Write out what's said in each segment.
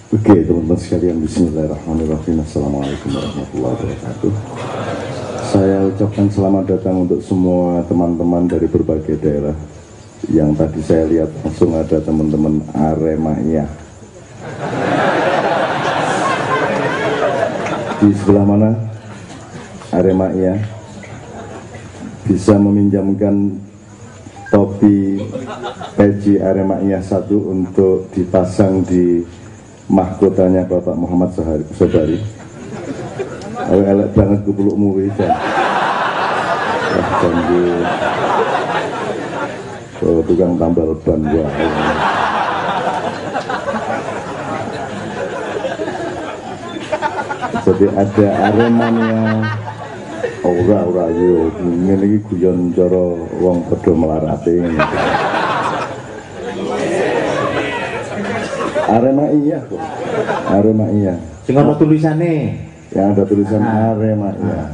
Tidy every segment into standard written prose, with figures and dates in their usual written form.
Oke teman-teman sekalian, bismillahirrahmanirrahim. Assalamualaikum warahmatullahi wabarakatuh. Saya ucapkan selamat datang untuk semua teman-teman dari berbagai daerah. Yang tadi saya lihat langsung ada teman-teman Aremania. Di sebelah mana Aremania? Bisa meminjamkan topi peci Aremania 1 untuk dipasang di mahkotanya Bapak Muhammad Sobari. Elek banget kupelukmu wis. Oh, tukang tambal ban gua. Jadi ada Aremania. Ora yo ngene iki guyon cara wong padha melarate ngene. Aremania kok. Aremania. Sing ana tulisane. Yang ada tulisan Aremania.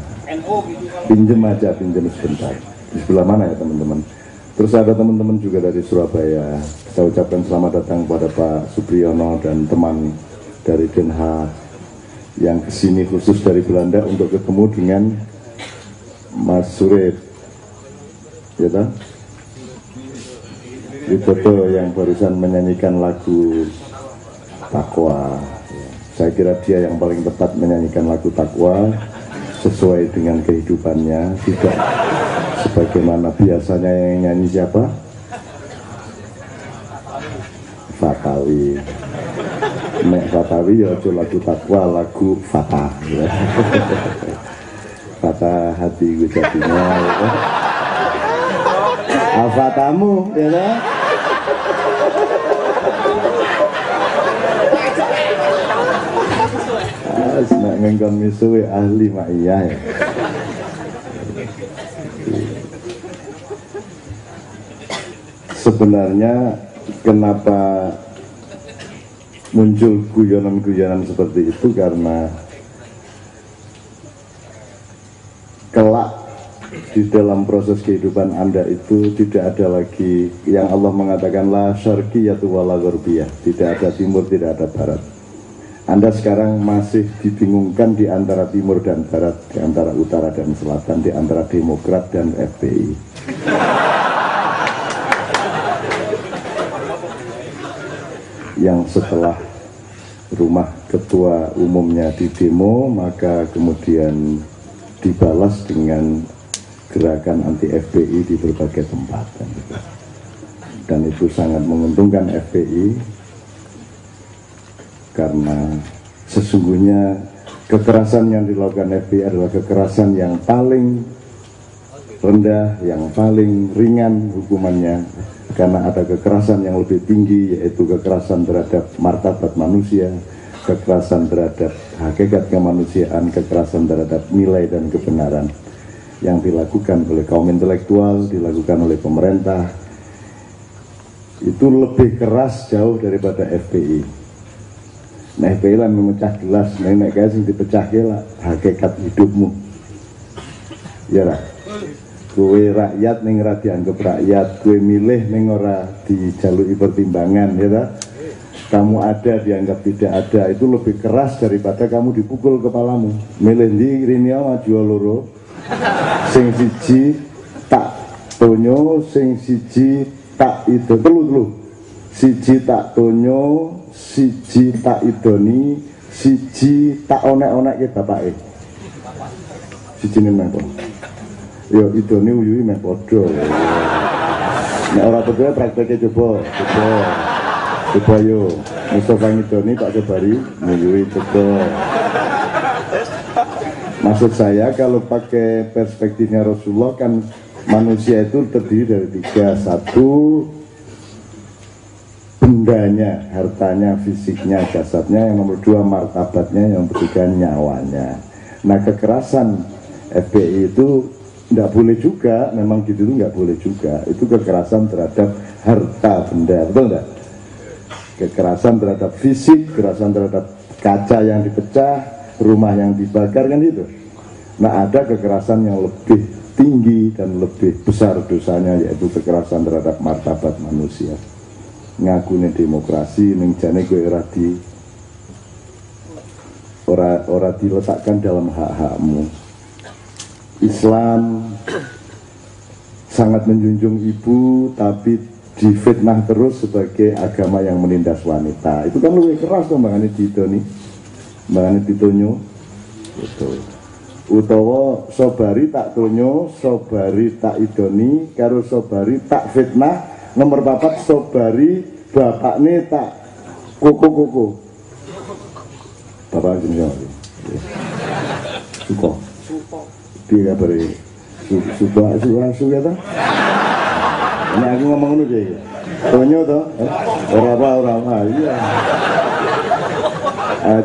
Pinjem aja, pinjem sebentar. Di sebelah mana ya teman-teman? Terus ada teman-teman juga dari Surabaya. Saya ucapkan selamat datang kepada Pak Supriyono dan teman dari Den Haag yang kesini khusus dari Belanda untuk ketemu dengan Mas Surip. Ya kan? Di foto yang barusan menyanyikan lagu Takwa. Saya kira dia yang paling tepat menyanyikan lagu Takwa sesuai dengan kehidupannya, tidak sebagaimana biasanya yang nyanyi siapa? Fatawi. Nek Fatawi ya aja lagu Takwa, lagu Fatah ya. Fatah hati gue jadinya ya. Al-Fatamu ya kan? Nak ngengkon misuwe ahli ma'iyah ya. Sebenarnya kenapa muncul guyonan-guyonan seperti itu, karena kelak di dalam proses kehidupan Anda itu tidak ada lagi yang Allah mengatakan la syarqiyatu wala gharbiyah, tidak ada timur, tidak ada barat. Anda sekarang masih dibingungkan di antara timur dan barat, di antara utara dan selatan, di antara Demokrat dan FPI. Yang setelah rumah ketua umumnya di demo, maka kemudian dibalas dengan gerakan anti FPI di berbagai tempat. Dan itu sangat menguntungkan FPI, karena sesungguhnya kekerasan yang dilakukan FPI adalah kekerasan yang paling rendah, yang paling ringan hukumannya, karena ada kekerasan yang lebih tinggi, yaitu kekerasan terhadap martabat manusia, kekerasan terhadap hakikat kemanusiaan, kekerasan terhadap nilai dan kebenaran yang dilakukan oleh kaum intelektual, dilakukan oleh pemerintah. Itu lebih keras jauh daripada FPI. Nah, FPI lah memecah gelas, nenek kayak sing dipecah lah hakikat hidupmu. Ya lah. Kue rakyat ning ora dianggap rakyat, kue milih ning ora dijaluki pertimbangan, ya tak? Kamu ada dianggap tidak ada, itu lebih keras daripada kamu dipukul kepalamu. Milih ndi rene maju loro. Sing siji tak tonyo, sing siji tak itu telu. Siji tak tonyo, siji tak idoni, siji tak onek-onek ke bapake. Siji nang yo idoni uyuhi meh padha. Nek ora percaya prakteke coba yo. Mustafa ngidoni tak Sobari uyuhi coba. Maksud saya kalau pakai perspektifnya Rasulullah kan manusia itu terdiri dari tiga. Satu, bendanya, hartanya, fisiknya, jasadnya. Yang nomor dua, martabatnya. Yang ketiga, nyawanya. Nah, kekerasan FPI itu tidak boleh juga, memang gitu itu nggak boleh juga. Itu kekerasan terhadap harta benda, betul nggak? Kekerasan terhadap fisik, kekerasan terhadap kaca yang dipecah, rumah yang dibakar, kan itu. Nah, ada kekerasan yang lebih tinggi dan lebih besar dosanya, yaitu kekerasan terhadap martabat manusia. Ngakune demokrasi ning jane kowe ora ora diletakkan dalam hak-hakmu. Islam sangat menjunjung ibu, tapi difitnah terus sebagai agama yang menindas wanita. Itu kan lebih keras tuh mbangane ditoni, mbangane ditonyo. Gitu. Utawa sobari tak tonyo, sobari tak idoni, karo sobari tak fitnah. Nomor 4 sobari bapakne tak koko. Bapak jenis apa? Suko. Dia beri suka ta? Ini aku ngomong dulu kayak tonyo toh, orang apa, iya.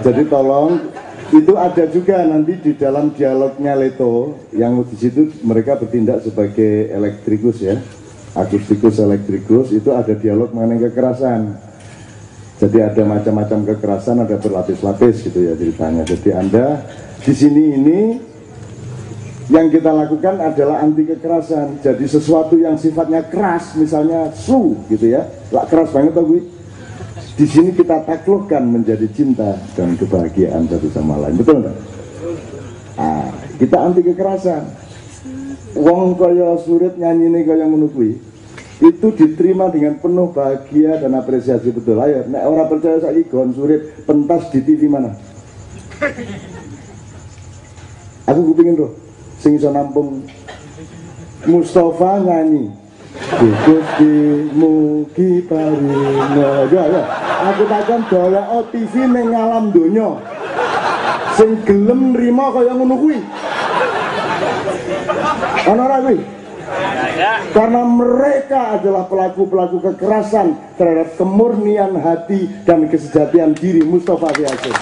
Jadi tolong, itu ada juga nanti di dalam dialognya Leto, yang di situ mereka bertindak sebagai elektrikus ya, akustikus elektrikus, itu ada dialog mengenai kekerasan. Jadi ada macam-macam kekerasan, ada berlapis-lapis gitu ya ceritanya. Jadi Anda di sini ini yang kita lakukan adalah anti kekerasan. Jadi sesuatu yang sifatnya keras, misalnya gitu ya, lah keras banget toh gue. Di sini kita taklukkan menjadi cinta dan kebahagiaan satu sama lain, betul nggak? Kita anti kekerasan. Wong kaya surit nyanyine kaya ngono kuwi, itu diterima dengan penuh bahagia dan apresiasi, betul. Ayo, nek ora percaya saiki gon surit pentas di TV mana? Aku kepingin tuh sing iso nampung Mustafa nyanyi Gusti mugi paringa. Ya, aku takon dolek TV ning alam donya sing gelem nrimo kaya ngono kuwi. Ana ora kuwi? Karena mereka adalah pelaku-pelaku kekerasan terhadap kemurnian hati dan kesejatian diri Mustafa Biasim.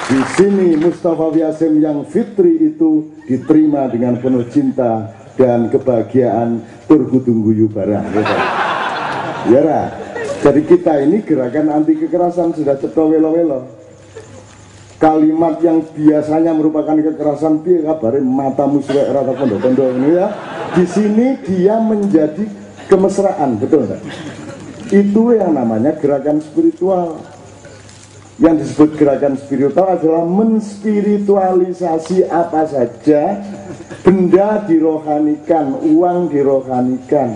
Di sini Mustafa Biasim yang fitri itu diterima dengan penuh cinta dan kebahagiaan turgudungguyu barang. Ya lah. Jadi kita ini gerakan anti kekerasan sudah ceto welo-welo. Kalimat yang biasanya merupakan kekerasan, piye kabare matamu suwek rata pondok-pondok ini ya. Di sini dia menjadi kemesraan, betul enggak? Itu yang namanya gerakan spiritual. Yang disebut gerakan spiritual adalah menspiritualisasi apa saja, benda dirohanikan, uang dirohanikan,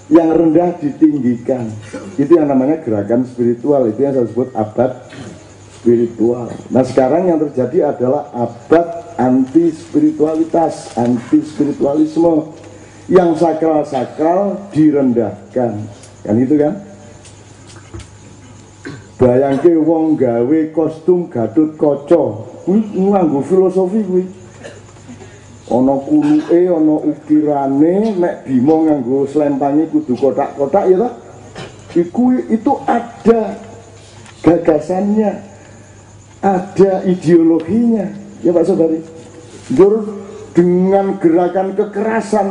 yang rendah ditinggikan. Itu yang namanya gerakan spiritual, itu yang saya sebut abad spiritual. Nah sekarang yang terjadi adalah abad anti spiritualitas, anti spiritualisme, yang sakral-sakral direndahkan, kan itu kan? Bayangke wong gawe kostum Gatot Kaca, kuwi nganggo filosofi kuwi. Ana kuluke, ana ukirane, nek Bima nganggo slempange kudu kotak-kotak ya toh. Itu ada gagasannya, ada ideologinya, ya Pak Saudari. Dengan gerakan kekerasan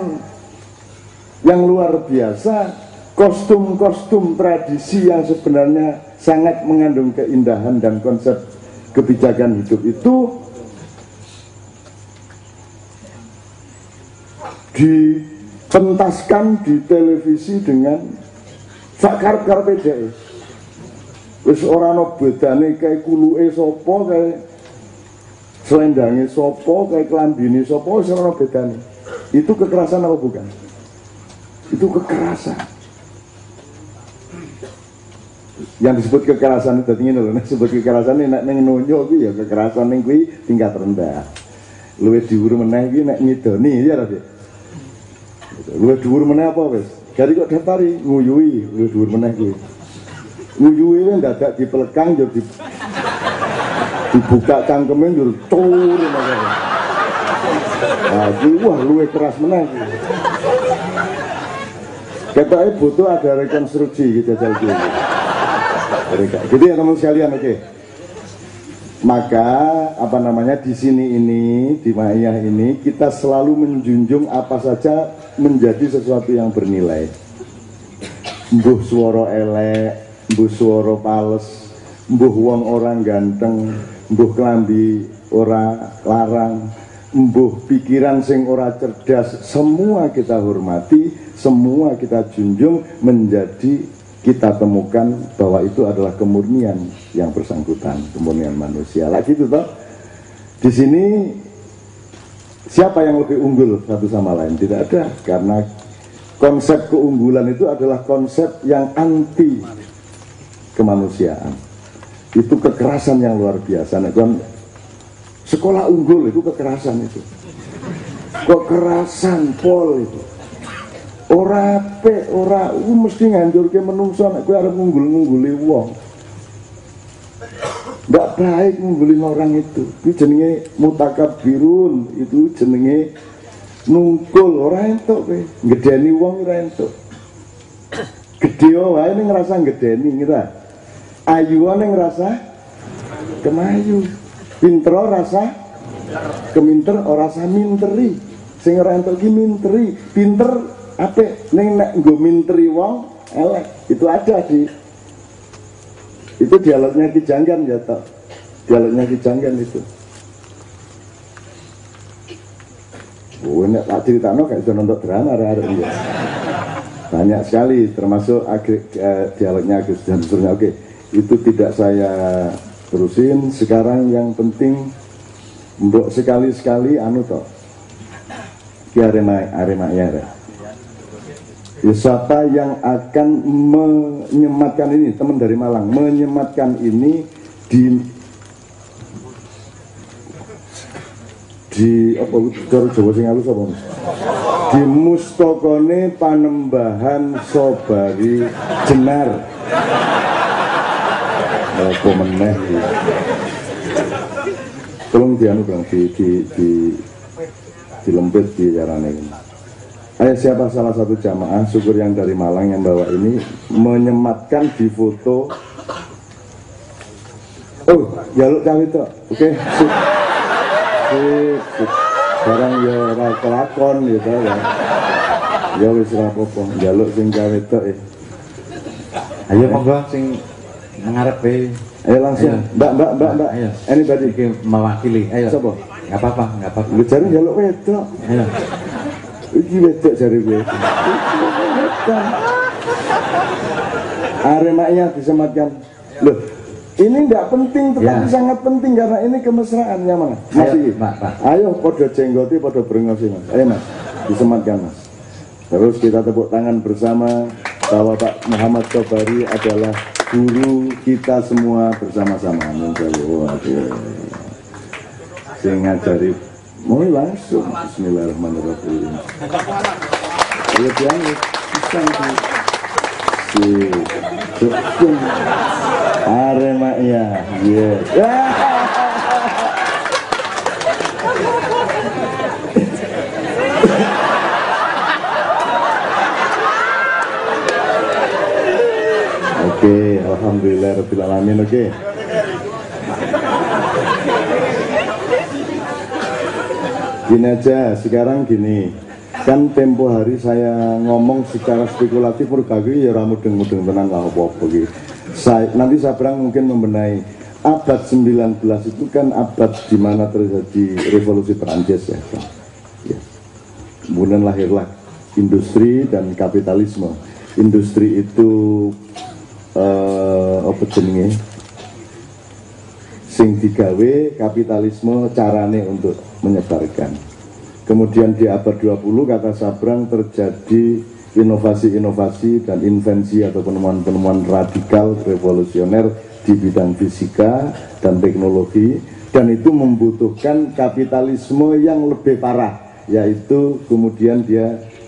yang luar biasa, kostum-kostum tradisi yang sebenarnya sangat mengandung keindahan dan konsep kebijakan hidup itu dipentaskan di televisi dengan sakar-karpe dhek. Wis ora ana bedane kae kuluke sapa, kae slendange sapa, kae klambine sapa, wis ora ana bedane. Itu kekerasan apa bukan? Itu kekerasan. Yang disebut kekerasan itu tinggi loh, disebut kekerasan ini nek neng nonyo kuwi ya kekerasan ning kuwi tingkat rendah. Luwih dhuwur meneh iki nek ngidoni ya Rabi. Luwih dhuwur meneh apa wis? Gari kok daftari nguyui luwih dhuwur meneh kuwi. Nguyui kuwi ndadak dipelekang yo dibuka cangkeme yo tur ngono. Nah, wah luwih keras meneh kuwi. Ketoke butuh ada rekonstruksi gitu jajal kuwi. Jadi ya teman sekalian, oke. Maka apa namanya di sini ini di Maiyah ini kita selalu menjunjung apa saja menjadi sesuatu yang bernilai. Mbuh swara elek, mbuh swara pales, mbuh wong orang ganteng, mbuh klambi ora larang, mbuh pikiran sing ora cerdas, semua kita hormati, semua kita junjung menjadi kita temukan bahwa itu adalah kemurnian yang bersangkutan, kemurnian manusia. Lagi itu toh, di sini siapa yang lebih unggul satu sama lain? Tidak ada, karena konsep keunggulan itu adalah konsep yang anti kemanusiaan. Itu kekerasan yang luar biasa. Nah, kan sekolah unggul itu kekerasan itu. Kekerasan pol itu. Ora apik, ora mesti nganjurke menungso nek kowe arep ngunggul-ngungguli wong. Ndak baik ngunggulin orang itu. Itu jenenge mutakabirun, itu jenenge nungkul ora entuk kowe. Ngedeni wong ora entuk. Gedhe wae ning ngrasa ngedeni ngira. Ayuane ngrasa kemayu. Pinter rasa keminter ora rasa minteri. Sing ora entuk ki minteri, pinter apik ning nek nggo minteri wong elek. Itu ada di itu dialognya Ki Janggan ya toh. Dialognya Ki Janggan itu. Oh, nek tak critakno gak iso nonton drama arek-arek iki. Banyak sekali termasuk dialognya Agus dan seterusnya. Oke, itu tidak saya terusin. Sekarang yang penting mbok sekali-sekali anu toh. Ki Arema ya. Wisata yang akan menyematkan ini, teman dari Malang, menyematkan ini di apa cara Jawa sing halus apa? Di Mustokone Panembahan Sobari Jenar. Apa meneh iki. Tolong dianu Bang di lempit di carane ini. Ayo siapa salah satu jamaah syukur yang dari Malang yang bawa ini menyematkan di foto. Oh, jaluk cawe itu. Oke, sip. Barang ya ora kelakon gitu ya. Ya wis ora apa-apa, jaluk sing cawe itu. Ayo monggo sing ngarep Ayo langsung. Mbak. Ayo. Anybody Iki mewakili. Ayo. Sapa? Enggak apa-apa, enggak apa-apa. Lu jare jaluk wedok. Ayo. Iki wedok jare gue. Aremaknya disematkan. Loh, ini nggak penting tetapi ya, sangat penting karena ini kemesraan yang mana? Masih. Ayo podo jenggoti, podo brengosi Mas. Ayo Mas, disematkan Mas. Terus kita tepuk tangan bersama bahwa Pak Muhammad Sobari adalah guru kita semua bersama-sama. Sing ngajari mulai langsung. Bismillahirrahmanirrahim. Ayo diangkat, pisang si sukun Arema ya, yes. Oke, alhamdulillah rabbil alamin. Oke. Gini aja, sekarang gini, kan tempo hari saya ngomong secara spekulatif mergagi ya mudeng-mudeng tenang lah apa-apa gitu. Nanti Sabrang mungkin membenahi abad 19 itu kan abad di mana terjadi revolusi Perancis ya. Kemudian lahirlah industri dan kapitalisme. Industri itu apa jenenge? Sing digawe, kapitalisme carane untuk menyebarkan. Kemudian di abad 20 kata Sabrang terjadi inovasi-inovasi dan invensi atau penemuan-penemuan radikal revolusioner di bidang fisika dan teknologi, dan itu membutuhkan kapitalisme yang lebih parah, yaitu kemudian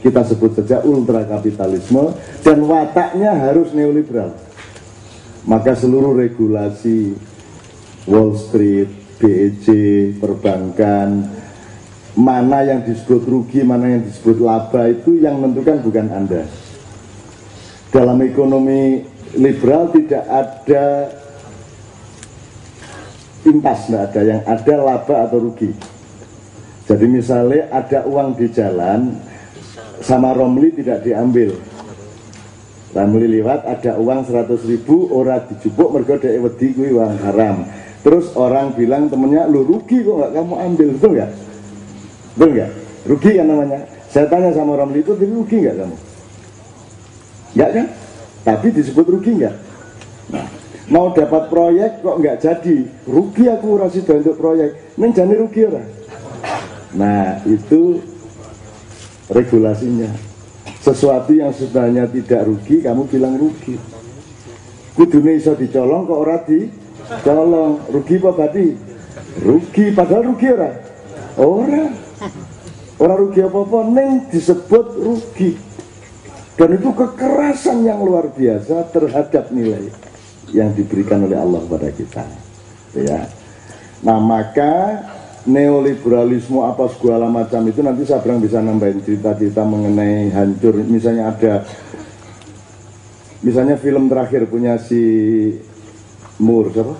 kita sebut saja ultra kapitalisme, dan wataknya harus neoliberal. Maka seluruh regulasi Wall Street, BEJ, perbankan, mana yang disebut rugi, mana yang disebut laba, itu yang menentukan bukan Anda. Dalam ekonomi liberal tidak ada impas, tidak ada yang ada laba atau rugi. Jadi misalnya ada uang di jalan, sama Romli tidak diambil. Romli lewat ada uang 100.000, ora dijupuk mergo dhek wedi kuwi uang haram. Terus orang bilang temennya, lu rugi kok nggak kamu ambil, betul nggak? Betul nggak? Rugi kan namanya. Saya tanya sama Romli itu, rugi nggak kamu? Nggak kan? tapi disebut rugi enggak? Nah, mau dapat proyek kok nggak jadi, rugi aku ora sida untuk proyek, neng jane rugi ora. Nah, itu regulasinya. Sesuatu yang sebenarnya tidak rugi, kamu bilang rugi. Kudune iso dicolong kok ora dicolong. Rugi apa berarti? Rugi, padahal rugi ora? Ora rugi apa-apa, neng disebut rugi. Dan itu kekerasan yang luar biasa terhadap nilai yang diberikan oleh Allah kepada kita. Ya. Nah, maka neoliberalisme apa segala macam itu nanti saya bilang bisa nambahin cerita-cerita mengenai hancur. Misalnya ada, misalnya film terakhir punya si Moore, siapa?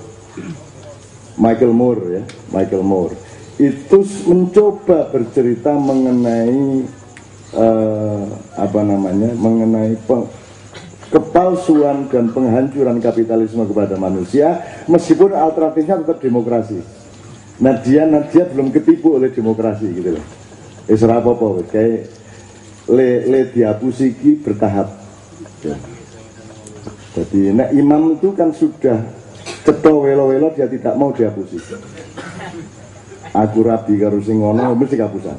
Michael Moore ya, Michael Moore. Itu mencoba bercerita mengenai mengenai kepalsuan dan penghancuran kapitalisme kepada manusia, meskipun alternatifnya tetap demokrasi. Nah dia belum ketipu oleh demokrasi gitu loh. Isra apa-apa kayak le diapusiki bertahap. Ya. Jadi nah imam itu kan sudah ceto welo-welo dia tidak mau dihapusi. Aku rabi karo sing ngono mesti kapusan.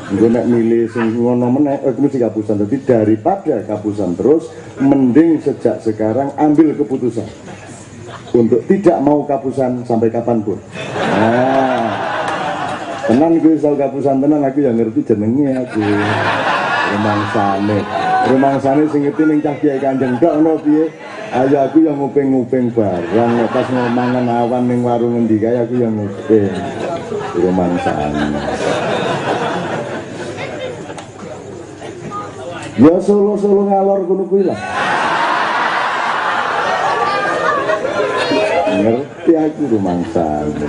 Gue nek milih sing ngono meneh mesti kapusan. Jadi daripada kapusan terus, mending sejak sekarang ambil keputusan untuk tidak mau kapusan sampai kapanpun. Nah, tenan gue soal kapusan tenan aku yang ngerti jenenge aku. Rumangsane sing ngerti ning cah Kiai Kanjeng tok ono piye? Ayo aku yang nguping-nguping barang pas ngomangan awan ning warung ngendi kae aku yang nguping. Rumangsane. Ya solo ngalor kono kuwi lah. Ngerti aku rumangsane.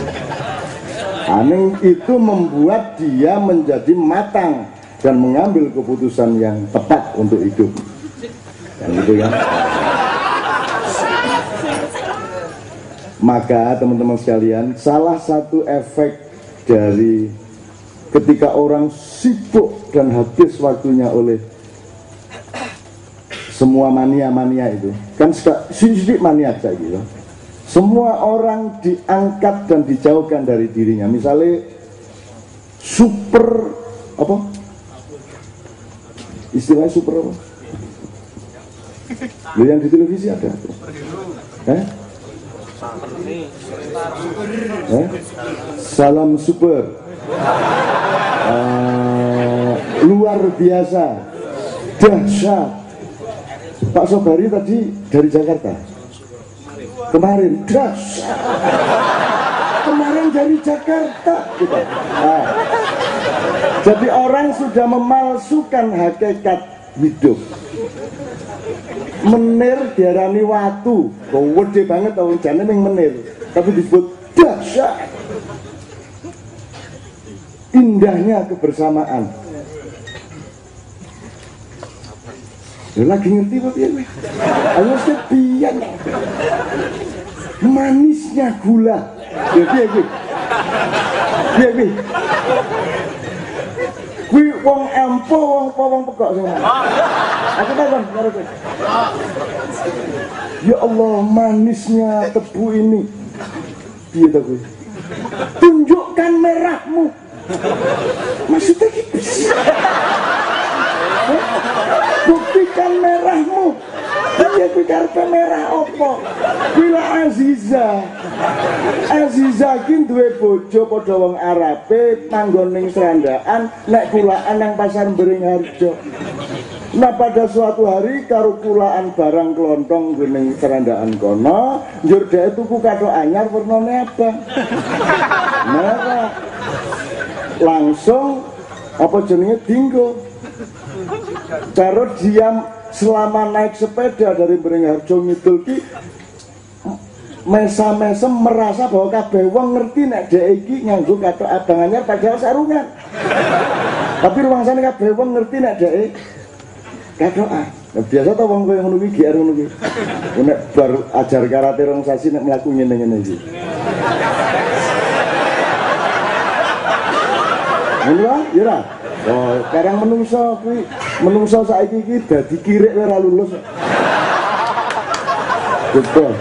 Aneh itu membuat dia menjadi matang dan mengambil keputusan yang tepat untuk hidup. Yang gitu ya. Maka teman-teman sekalian, salah satu efek dari ketika orang sibuk dan habis waktunya oleh semua mania-mania itu, kan sedikit mania saja gitu. Semua orang diangkat dan dijauhkan dari dirinya. Misalnya super apa? Istilahnya super apa? Loh, yang di televisi ada. Salam super. Luar biasa. Dahsyat. Pak Sobari tadi dari Jakarta. Kemarin dahsyat. Kemarin dari Jakarta gitu. Nah, jadi orang sudah memalsukan hakikat hidup. Menir diarani watu, gede banget tau jane ning menir, tapi disebut dahsyat. Indahnya kebersamaan. Lagi ngerti apa piye? Ayo sepian. Manisnya gula. Piye piye. Kuwi wong empo wong pekok sing. Aku takon karo kowe. Ya Allah, manisnya tebu ini. Piye ta kowe? Tunjukkan merahmu. Maksudnya gitu. Buktikan merahmu. Iya kuwi karepe merah apa? Kuwi lah Aziza. Aziza ki duwe bojo padha wong Arabe, manggon ning Serandaan, nek kulaan nang Pasar Beringharjo. Nah pada suatu hari karo kulaan barang klontong ning Serandaan kono, njur dhek tuku kathok anyar wernane abang. Merah. Langsung apa jenenge dinggo. Karo diam selama naik sepeda dari Beringharjo ngidul ki mesam-mesem merasa bahwa kabeh wong ngerti nek dhek iki nganggo kathok abang anyar padahal sarungan. Tapi rumangsane kabeh wong ngerti nek dhek kathokan. Nah, biasa to wong koyo ngono kuwi GR ngono kuwi. Nek bar ajar karate rong sasi nek mlaku ngene-ngene iki. Ngono ya ora? Oh, sekarang menungso saiki iki dadi kirik ora lulus. Betul.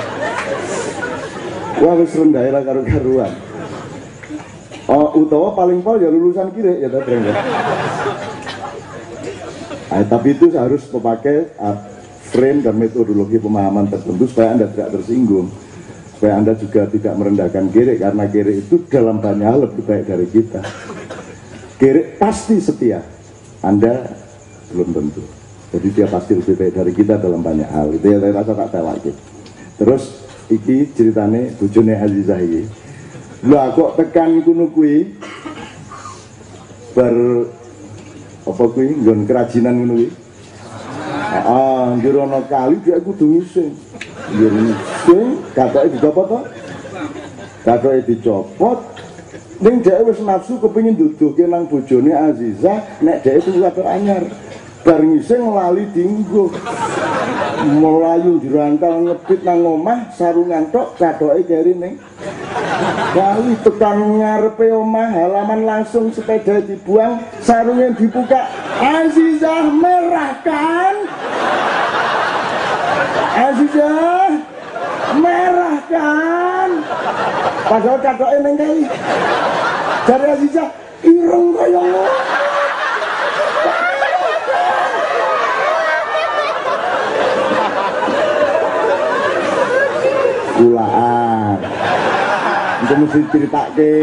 Wah wis rendah lah karu-karuan. Oh, utawa paling pol ya lulusan kiri ya Dreng ya. Tapi itu harus memakai frame dan metodologi pemahaman tertentu supaya Anda tidak tersinggung, supaya Anda juga tidak merendahkan kiri, karena kiri itu dalam banyak hal lebih baik dari kita. Kiri pasti setia, Anda belum tentu. Jadi dia pasti lebih baik dari kita dalam banyak hal. Itu ya saya rasa tak tahu lagi. Terus iki ceritane bojone Azizah iki. Lah kok tekan kuno kuwi bar apa kuwi nggon kerajinan ngono kuwi. Njur ana kali dia kudu ngising. Njur ngising katoke dicopot to. Katoke dicopot. Ning dhek wis nafsu kepengin nduduhke nang bojone Azizah nek dhek itu kabar anyar. Bar ngising lali dienggo. Melayu dirangkal ngebit nang omah sarungan tok katoke keri ning kali tekan ngarepe omah halaman langsung sepeda dibuang sarungnya dibuka Azizah merah kan Azizah merah kan padahal katoke ning kali dari Azizah ireng kaya ngono. Kulaan itu mesti ceritake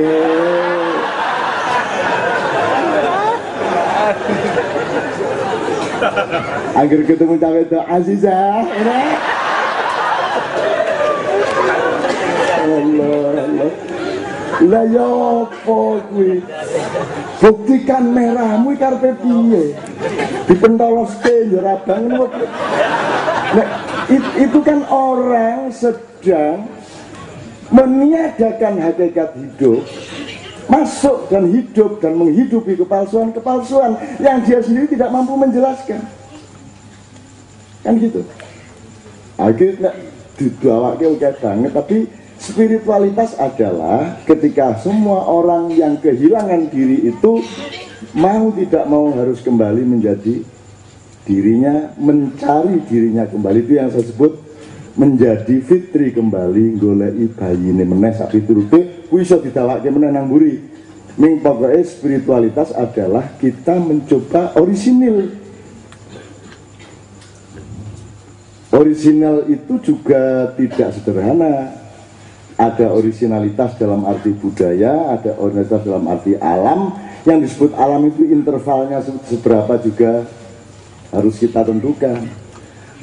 agar ketemu cawe itu Azizah Allah lah ya apa kuwi buktikan merahmu karepe piye dipentoloske yo rabang ngono. Nah, itu kan orang sedang meniadakan hakikat hidup, masuk dan hidup dan menghidupi kepalsuan-kepalsuan yang dia sendiri tidak mampu menjelaskan. Kan gitu. Akhirnya didawake oke banget, tapi spiritualitas adalah ketika semua orang yang kehilangan diri itu mau tidak mau harus kembali menjadi dirinya, mencari dirinya kembali. Itu yang saya sebut menjadi fitri kembali, goleki bayine meneh sak piturute kuwi iso didawake meneh nang mburi. Ning pokoke spiritualitas adalah kita mencoba orisinil. Orisinal itu juga tidak sederhana. Ada orisinalitas dalam arti budaya, ada orisinalitas dalam arti alam. Yang disebut alam itu intervalnya seberapa juga harus kita tentukan.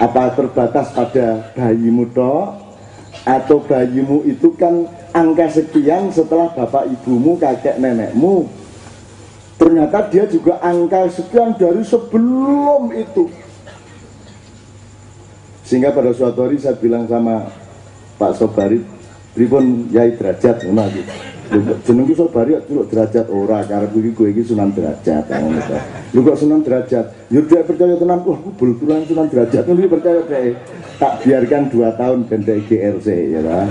Apa terbatas pada bayimu tok, atau bayimu itu kan angka sekian setelah bapak ibumu, kakek nenekmu. Ternyata dia juga angka sekian dari sebelum itu. Sehingga pada suatu hari saya bilang sama Pak Sobari, pripun Yai Derajat ngono iki. Jenengku Sobari celuk Derajat ora, karep iki kowe iki Sunan Derajat ngono to. Lho kok Sunan Derajat? Yo dhek percaya tenan, wah bulturan Sunan Derajat iki percaya dhek. Tak biarkan 2 tahun ben dhek GRC ya ta.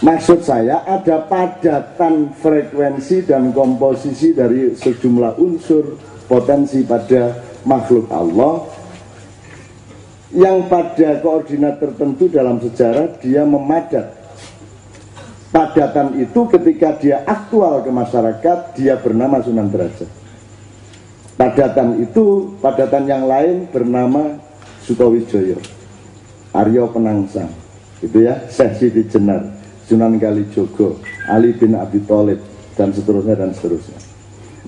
Maksud saya ada padatan frekuensi dan komposisi dari sejumlah unsur potensi pada makhluk Allah yang pada koordinat tertentu dalam sejarah dia memadat. Padatan itu ketika dia aktual ke masyarakat dia bernama Sunan Derajat. Padatan itu, padatan yang lain bernama Sutowijoyo, Aryo Penangsang, itu ya, Syekh Siti Jenar, Sunan Kalijogo, Ali bin Abi Thalib, dan seterusnya dan seterusnya.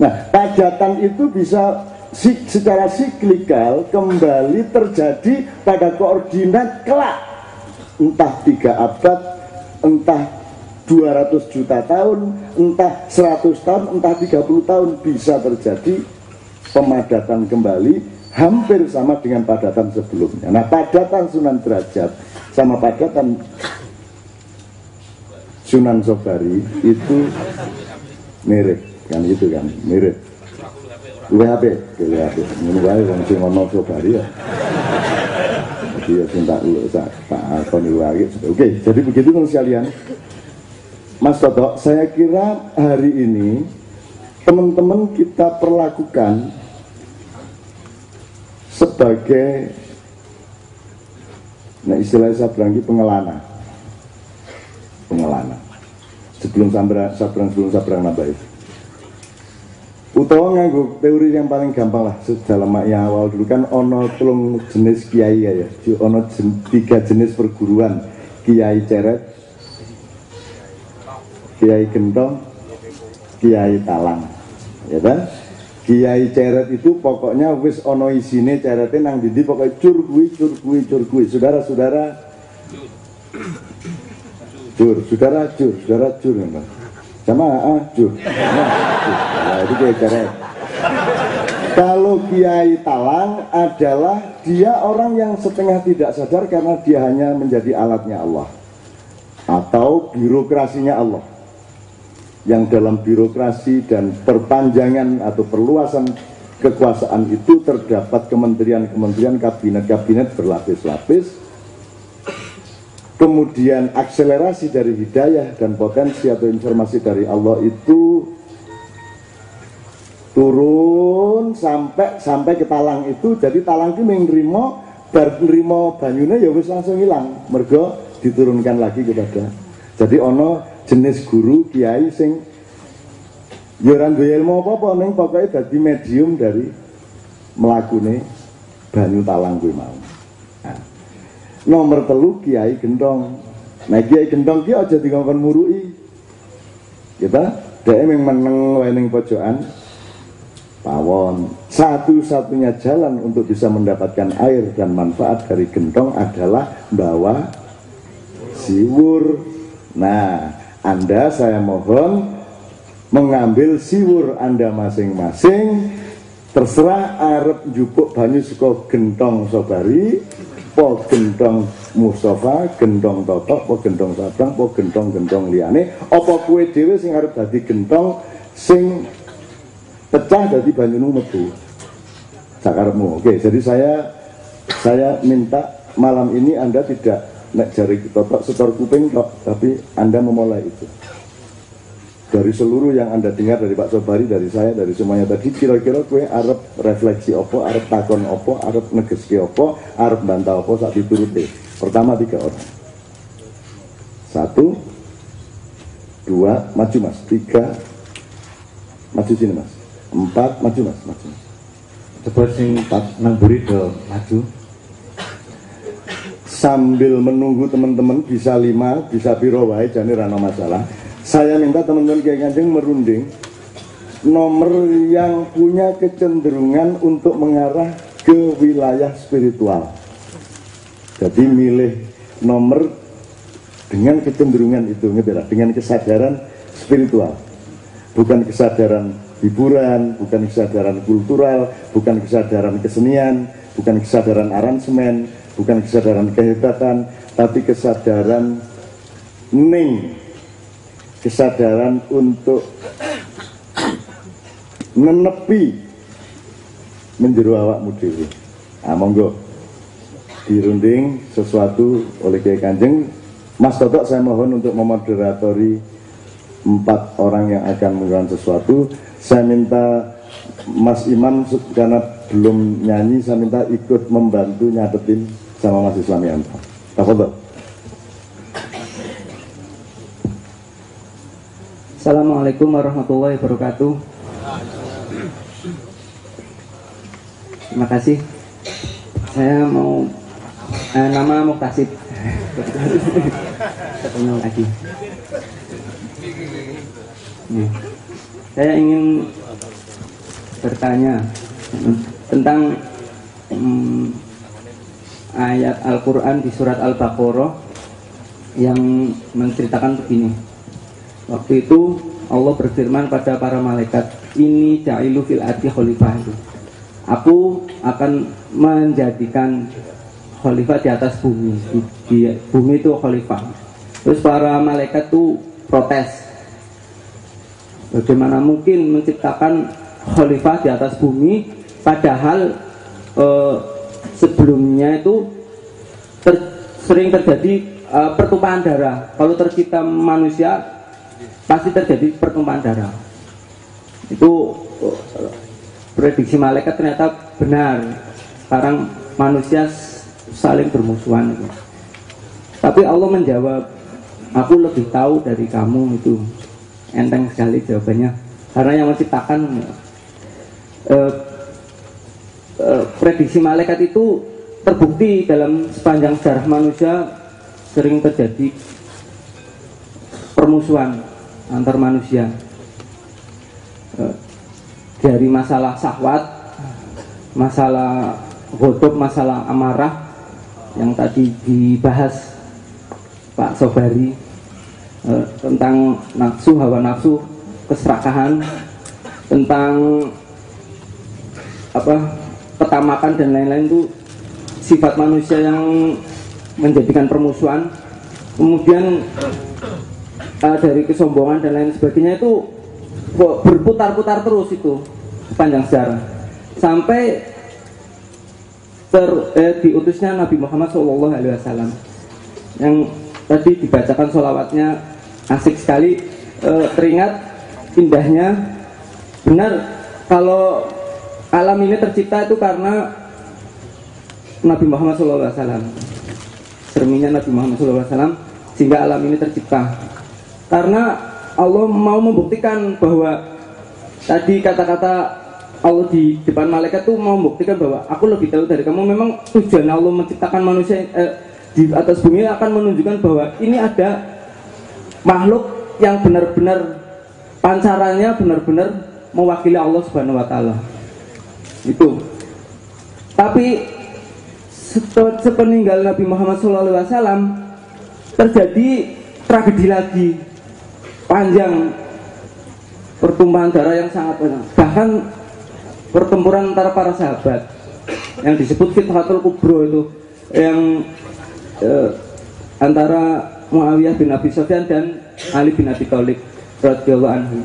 Nah, padatan itu bisa secara siklikal kembali terjadi pada koordinat kelak, entah 3 abad, entah 200 juta tahun, entah 100 tahun, entah 30 tahun bisa terjadi pemadatan kembali hampir sama dengan padatan sebelumnya. Nah, padatan Sunan Derajat sama padatan Sunan Sobari itu mirip kan, itu kan mirip. WHP, ini wae wong sing ana Sobari ya. Jadi ya cinta dulu tak akoni wae. Oke, jadi begitu teman sekalian. Mas Toto, saya kira hari ini teman-teman kita perlakukan sebagai Nah istilahnya sabrang ini pengelana. Sebelum sabrang nambah itu. Utawa nganggo teori yang paling gampang lah dalam yang awal dulu kan ono 3 jenis kiai ya. Ono 3 jenis perguruan, kiai ceret, kiai gentong, kiai talang. Ya kan? Kiai ceret itu pokoknya wis ono isine cerete nang ndi pokoknya cur kuwi. Saudara-saudara jur ya, sama jur. Nah, itu kiai ceret. Kalau kiai talang adalah dia orang yang setengah tidak sadar karena dia hanya menjadi alatnya Allah atau birokrasinya Allah, yang dalam birokrasi dan perpanjangan atau perluasan kekuasaan itu terdapat kementerian-kementerian, kabinet-kabinet berlapis-lapis. Kemudian akselerasi dari hidayah dan potensi atau informasi dari Allah itu turun sampai ke talang itu. Jadi talang itu mengrimo banyune ya wis langsung hilang, mergo diturunkan lagi kepada. Jadi ono jenis guru kiai sing ya ora duwe ilmu apa-apa ning pokoke dadi medium dari mlakune banyu talang kuwi mau. Nomor 3 kiai gendong. Nah kiai gendong ki aja dikongkon murui. Kita dhek meneng wae ning pojokan pawon. Satu-satunya jalan untuk bisa mendapatkan air dan manfaat dari gendong adalah bawa siwur. Nah, Anda saya mohon mengambil siwur Anda masing-masing. Terserah arep njupuk banyu saka gentong Sobari, po gendong Mustafa, gendong Totok, po gendong Sabrang, po gendong liyane, apa kowe dhewe sing arep dadi gentong sing pecah dadi banyune metu. Sakarepmu. Oke, jadi saya minta malam ini Anda tidak nek jari Totok setor kuping tok, tapi Anda memulai itu. Dari seluruh yang Anda dengar dari Pak Sobari, dari saya, dari semuanya tadi, kira-kira kowe arep refleksi opo, arep takon opo, arep negeske opo, arep bantah opo sak dituruti. Pertama 3 orang. 1 2 maju Mas. 3 maju sini Mas. 4 maju Mas, maju. Coba sing 4 nang buri do maju. Sambil menunggu teman-teman bisa 5, bisa piro wae jane ra ono masalah. Saya minta teman-teman Kiai Kanjeng merunding nomor yang punya kecenderungan untuk mengarah ke wilayah spiritual. Jadi milih nomor dengan kecenderungan itu, dengan kesadaran spiritual, bukan kesadaran hiburan, bukan kesadaran kultural, bukan kesadaran kesenian, bukan kesadaran aransemen, bukan kesadaran kehebatan, tapi kesadaran kesadaran untuk menepi menjero awakmu dhewe. Monggo dirunding sesuatu oleh Kiai Kanjeng. Mas Totok saya mohon untuk memoderatori 4 orang yang akan melakukan sesuatu. Saya minta Mas Iman karena belum nyanyi, saya minta ikut membantu nyatetin sama Mas Islamianto. Tafadhol. Assalamualaikum warahmatullahi wabarakatuh. Terima kasih. Saya mau nama Muktasib. Ketemu lagi. Saya ingin bertanya tentang ayat Al-Quran di surat Al-Baqarah yang menceritakan begini. Waktu itu Allah berfirman pada para malaikat, ini ja'ilu fil ardi khalifah. Aku akan menjadikan khalifah di atas bumi. Di bumi itu khalifah. Terus para malaikat itu protes. Bagaimana mungkin menciptakan khalifah di atas bumi, padahal sebelumnya itu sering terjadi pertumpahan darah. Kalau tercipta manusia pasti terjadi pertumpahan darah. Itu prediksi malaikat ternyata benar. Sekarang manusia saling bermusuhan. Tapi Allah menjawab, aku lebih tahu dari kamu. Itu enteng sekali jawabannya, karena yang menciptakan prediksi malaikat itu terbukti dalam sepanjang sejarah manusia sering terjadi permusuhan antar manusia, dari masalah syahwat, masalah ghadab, masalah amarah yang tadi dibahas Pak Sobari, tentang nafsu, hawa nafsu, keserakahan, tentang ketamakan dan lain-lain. Itu sifat manusia yang menjadikan permusuhan. Kemudian dari kesombongan dan lain sebagainya itu berputar-putar terus itu sepanjang sejarah, sampai diutusnya Nabi Muhammad SAW yang tadi dibacakan sholawatnya asik sekali. Teringat indahnya. Benar, kalau alam ini tercipta itu karena Nabi Muhammad SAW, serminya Nabi Muhammad SAW, sehingga alam ini tercipta. Karena Allah mau membuktikan bahwa tadi kata-kata Allah di depan malaikat itu mau membuktikan bahwa aku lebih tahu dari kamu. Memang tujuan Allah menciptakan manusia di atas bumi akan menunjukkan bahwa ini ada makhluk yang benar-benar pancarannya benar-benar mewakili Allah Subhanahu wa taala. Itu. Tapi sepeninggal Nabi Muhammad SAW terjadi tragedi lagi, panjang, pertumpahan darah yang sangat banyak, bahkan pertempuran antara para sahabat yang disebut Fithatul Kubro itu, yang antara Muawiyah bin Abi Sufyan dan Ali bin Abi Thalib radhiyallahu anhu.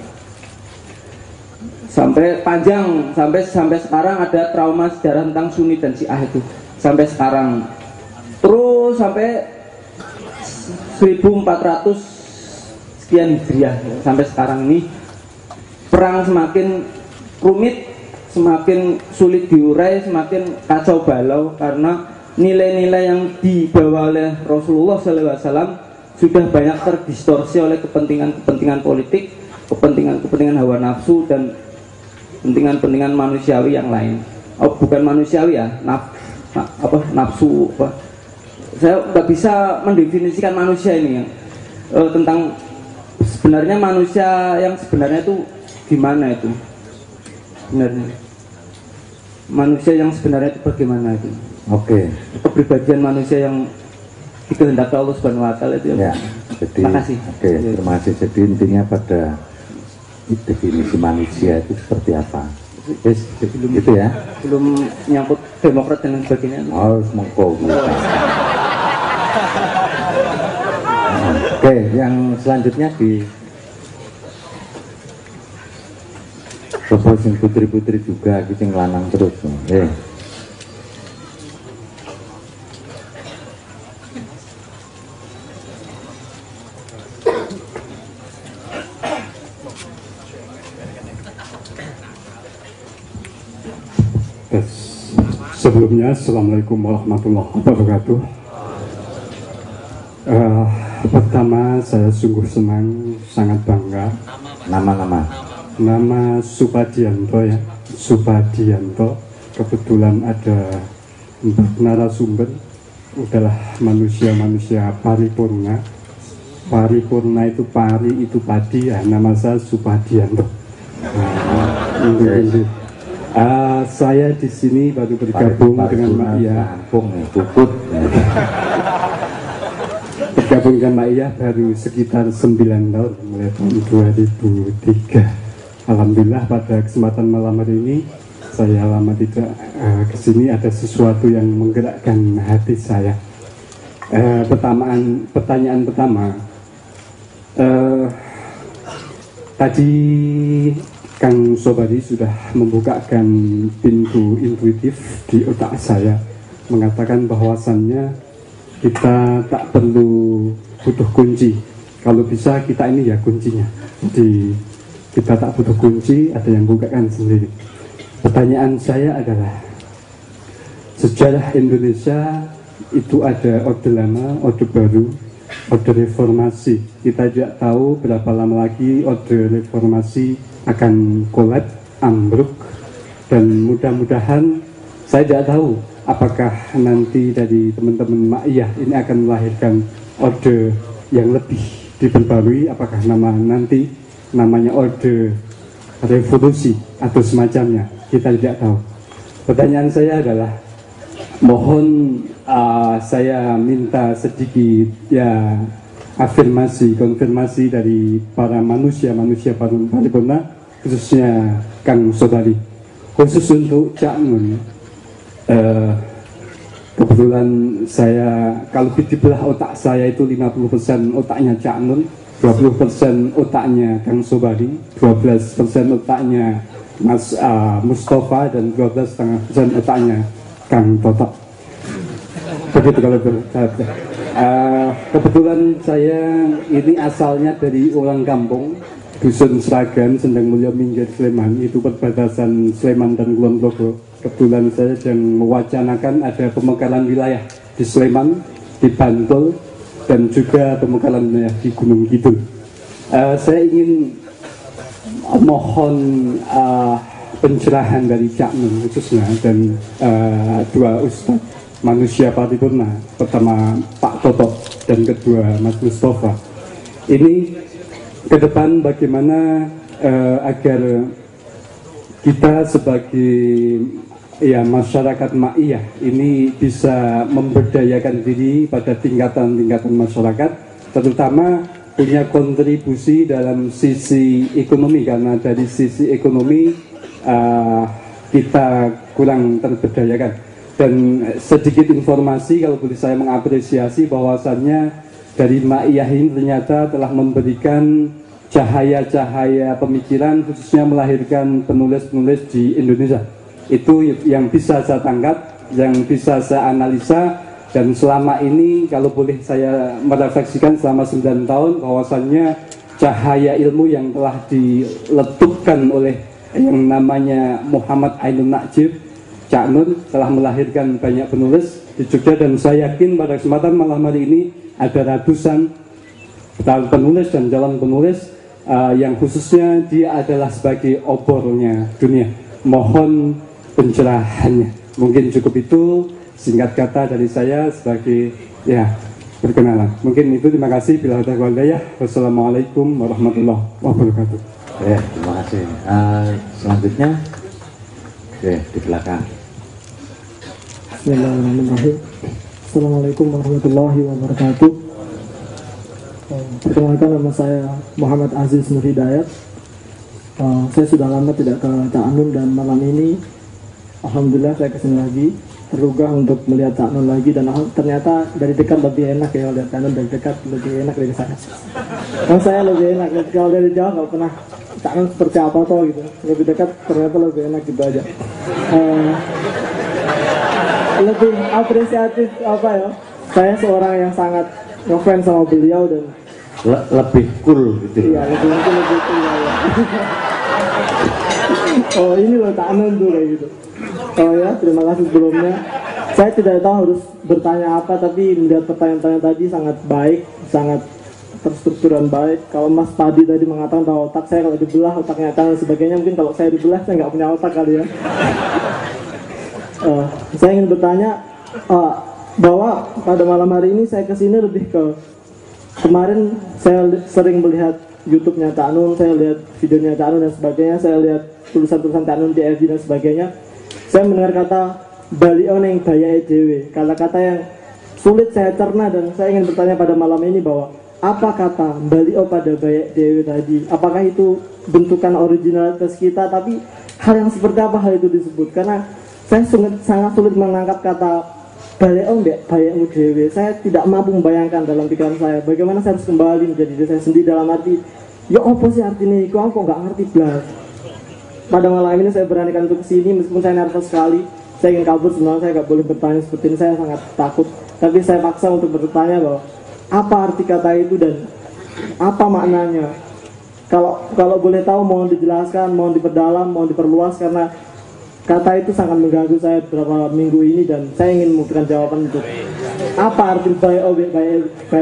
Sampai panjang, sampai sekarang ada trauma sejarah tentang Sunni dan Syiah itu sampai sekarang. Terus sampai 1400 sekian Hijriah sampai sekarang ini perang semakin rumit, semakin sulit diurai, semakin kacau balau karena nilai-nilai yang dibawa oleh Rasulullah SAW sudah banyak terdistorsi oleh kepentingan politik, kepentingan hawa nafsu dan kepentingan manusiawi yang lain. Oh, bukan manusiawi ya, nafsu apa? Saya nggak bisa mendefinisikan manusia ini ya. Tentang sebenarnya manusia yang sebenarnya itu gimana itu? Sebenarnya manusia yang sebenarnya itu bagaimana itu? Oke. Kepribadian manusia yang dikehendaki Allah Subhanahu wa taala itu ya. Jadi, terima kasih. Oke, terima kasih. Jadi intinya pada definisi manusia itu seperti apa? Yes, gitu ya. Belum nyangkut demokrat dan lain sebagainya. Harus mengkau. Oke, yang selanjutnya di proposin putri-putri juga kita ngelanang terus. Sebelumnya, Assalamualaikum warahmatullahi wabarakatuh. Pertama, saya sungguh senang, sangat bangga. Nama Supadianto ya, Supadianto. Kebetulan ada narasumber, udahlah manusia paripurna. Paripurna itu pari, itu padi ya. Nama saya Supadianto. Saya di sini baru bergabung dengan Mak Iya. Bergabung dengan Mak Iya baru sekitar 9 tahun, mulai tahun 2003. Alhamdulillah pada kesempatan malam hari ini saya lama tidak kesini, ada sesuatu yang menggerakkan hati saya. Pertanyaan pertama, tadi Kang Sobari sudah membukakan pintu intuitif di otak saya, mengatakan bahwasannya kita tak perlu butuh kunci. Kalau bisa kita ini ya kuncinya. Jadi kita tak butuh kunci, ada yang bukakan sendiri. Pertanyaan saya adalah, sejarah Indonesia itu ada orde lama, orde baru, orde reformasi. Kita tidak tahu berapa lama lagi orde reformasi akan kolab, ambruk, dan mudah-mudahan saya tidak tahu apakah nanti dari teman-teman Ma'iyah ini akan melahirkan orde yang lebih diperbarui, apakah nanti namanya orde revolusi atau semacamnya, kita tidak tahu. Pertanyaan saya adalah, mohon saya minta sedikit ya afirmasi, konfirmasi dari para manusia paripurna, khususnya Kang Sobari, khusus untuk Cak Nun. Kebetulan saya, kalau dibelah otak saya itu 50% otaknya Cak Nun, 20% otaknya Kang Sobari, 12% otaknya Mas Mustafa, dan 12,5% otaknya Kang Totok. Begitu kalau kebetulan saya ini asalnya dari orang kampung Dusun Sragan, Sendang Mulyo, Minggir, Sleman. Itu perbatasan Sleman dan Kulon Progo. Kebetulan saya sedang mewacanakan ada pemekaran wilayah di Sleman, di Bantul, dan juga pemekaran wilayah di Gunung Kidul. Saya ingin mohon pencerahan dari Cak Nun khususnya, dan dua ustadz manusia paripurna, pertama Pak Toto dan kedua Mas Mustafa. Ini ke depan bagaimana agar kita sebagai ya masyarakat Ma'iyah ini bisa memberdayakan diri pada tingkatan-tingkatan masyarakat, terutama punya kontribusi dalam sisi ekonomi, karena dari sisi ekonomi kita kurang terberdayakan. Dan sedikit informasi, kalau boleh saya mengapresiasi bahwasannya dari Ma'iyah ini ternyata telah memberikan cahaya-cahaya pemikiran, khususnya melahirkan penulis-penulis di Indonesia. Itu yang bisa saya tangkap, yang bisa saya analisa. Dan selama ini kalau boleh saya merefleksikan selama 9 tahun, bahwasannya cahaya ilmu yang telah diletupkan oleh yang namanya Muhammad Ainun Nakjib, Cak Nun, telah melahirkan banyak penulis di Jogja. Dan saya yakin pada kesempatan malam hari ini ada ratusan penulis dan calon penulis yang khususnya dia adalah sebagai obornya dunia. Mohon pencerahannya. Mungkin cukup itu singkat kata dari saya sebagai ya perkenalan. Mungkin itu, terima kasih. Bila ada walhidayah. Wassalamualaikum warahmatullahi wabarakatuh. Ya, terima kasih. Selanjutnya, di belakang. Bismillahirrahmanirrahim. Assalamualaikum warahmatullahi wabarakatuh. Perkenalkan, nama saya Muhammad Aziz Nur Hidayat. Saya sudah lama tidak ke Cak Nun, dan malam ini alhamdulillah saya kesini lagi, tergugah untuk melihat Cak Nun lagi. Dan ternyata dari dekat lebih enak ya, lihat Cak Nun dari dekat lebih enak dari saya. Kalau saya lebih enak, kalau dari jauh nggak pernah Cak Nun seperti apa toh gitu. Lebih dekat ternyata lebih enak gitu aja. Lebih apresiatif apa ya, saya seorang yang sangat ngefans sama beliau, dan lebih cool gitu. iya, lebih cool ya. Oh ini loh Cak Nun tuh kayak gitu. Oh ya, terima kasih sebelumnya. Saya tidak tahu harus bertanya apa, tapi melihat pertanyaan-pertanyaan tadi sangat baik, sangat terstruktur dan baik. Kalau Mas Padi tadi mengatakan bahwa otak saya kalau dibelah, otaknya dan sebagainya, mungkin kalau saya dibelah saya nggak punya otak kali ya. Saya ingin bertanya bahwa pada malam hari ini saya kesini lebih ke, kemarin saya sering melihat YouTube-nya Cak Nun, saya lihat videonya Cak Nun dan sebagainya, saya lihat tulisan-tulisan Cak Nun di FB dan sebagainya. Saya mendengar kata bali oneng daya dewe, kata-kata yang sulit saya cerna, dan saya ingin bertanya pada malam ini bahwa apa kata bali o pada daya dewe tadi? Apakah itu bentukan originalitas kita, tapi hal yang seperti apa hal itu disebut? Karena saya sangat sulit menangkap kata bali o mbak bayakmu dewe. Saya tidak mampu membayangkan dalam pikiran saya bagaimana saya harus kembali menjadi diri saya sendiri, dalam arti ya apa sih artinya itu, aku nggak ngerti belas. Pada malam ini saya beranikan untuk kesini meskipun saya nervous sekali. Saya ingin kabur, sebenarnya saya nggak boleh bertanya seperti ini, saya sangat takut. Tapi saya paksa untuk bertanya bahwa apa arti kata itu dan apa maknanya. Kalau boleh tahu mohon dijelaskan, mohon diperdalam, mohon diperluas, karena kata itu sangat mengganggu saya beberapa minggu ini dan saya ingin memberikan jawaban untuk apa arti baik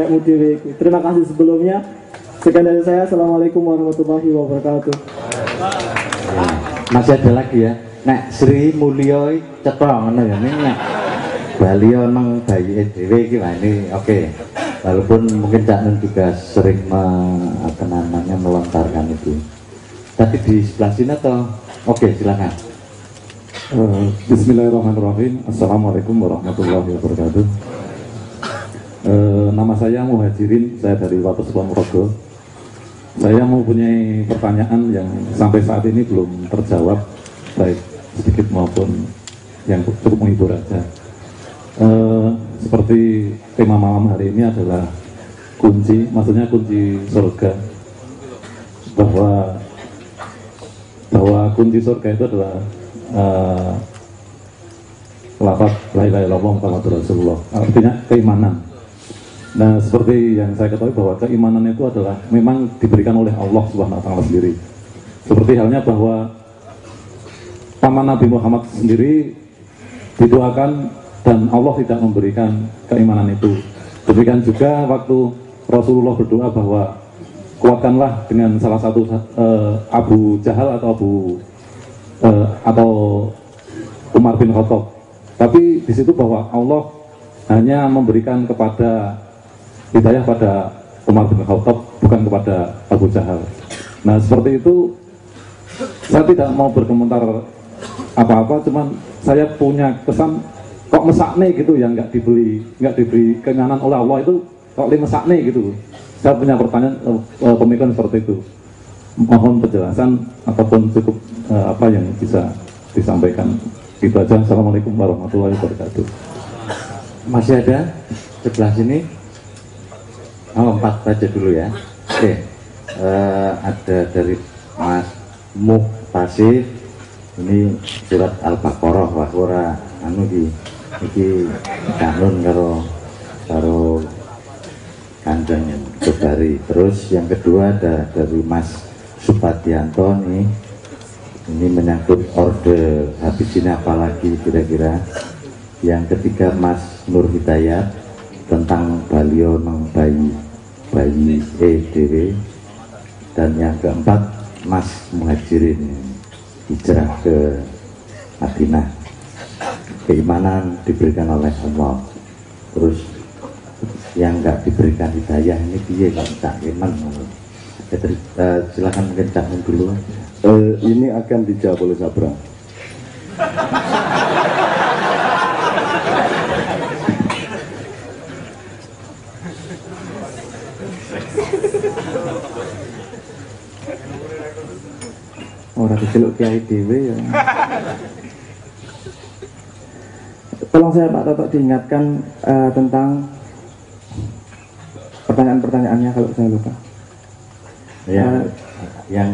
mudewe. Terima kasih sebelumnya. Sekian dari saya. Assalamualaikum warahmatullahi wabarakatuh. Masih ada lagi ya. Nek Sri Mulyo cetha ngono ya ning nek Balio nang bayi dhewe iki ini oke. Walaupun mungkin Cak Nun juga sering melontarkan itu. Tapi di sebelah sini atau oke, silakan. Bismillahirrahmanirrahim. Assalamualaikum warahmatullahi wabarakatuh. Nama saya Muhajirin, saya dari Wates Ponorogo. Saya mempunyai pertanyaan yang sampai saat ini belum terjawab, baik sedikit maupun yang cukup menghibur aja. Seperti tema malam hari ini adalah kunci, maksudnya kunci surga, bahwa kunci surga itu adalah lafaz la ilaha illallah Muhammadur Rasulullah, artinya keimanan. Nah, seperti yang saya ketahui bahwa keimanan itu adalah memang diberikan oleh Allah Subhanahu wa taala sendiri. Seperti halnya bahwa paman Nabi Muhammad sendiri didoakan dan Allah tidak memberikan keimanan itu. Demikian juga waktu Rasulullah berdoa bahwa kuatkanlah dengan salah satu Abu Jahal atau Umar bin Khattab. Tapi di situ bahwa Allah hanya memberikan kepada hidayah pada Umar bin Khattab, bukan kepada Abu Jahal. Nah, seperti itu saya tidak mau berkomentar apa-apa, cuman saya punya kesan kok mesakne gitu yang nggak diberi keinginan oleh Allah itu kok mesakne gitu. Saya punya pertanyaan, pemikiran seperti itu. Mohon penjelasan ataupun cukup apa yang bisa disampaikan. Itu aja. Assalamualaikum warahmatullahi wabarakatuh. Masih ada sebelah sini? Oh, 4 baca dulu ya. Oke. Ada dari Mas Muhtasif. Ini surat Al-Baqarah wahura anu iki kanun karo Kanjeng Sobari. Terus yang kedua ada dari Mas Supadianto nih. Ini menyangkut order habis ini apalagi kira-kira. Yang ketiga Mas Nur Hidayat tentang Balio nang bayi EDW. Dan yang keempat Mas Muhajirin hijrah ke Madinah, keimanan diberikan oleh Allah. Terus yang nggak diberikan hidayah ini dia nggak iman. Silakan mungkin Cak Nun dulu. Ini akan dijawab oleh Sabra. Orang diceluk kiai dhewe ya. Tolong saya Pak Toto diingatkan tentang pertanyaan-pertanyaannya kalau saya lupa. Yang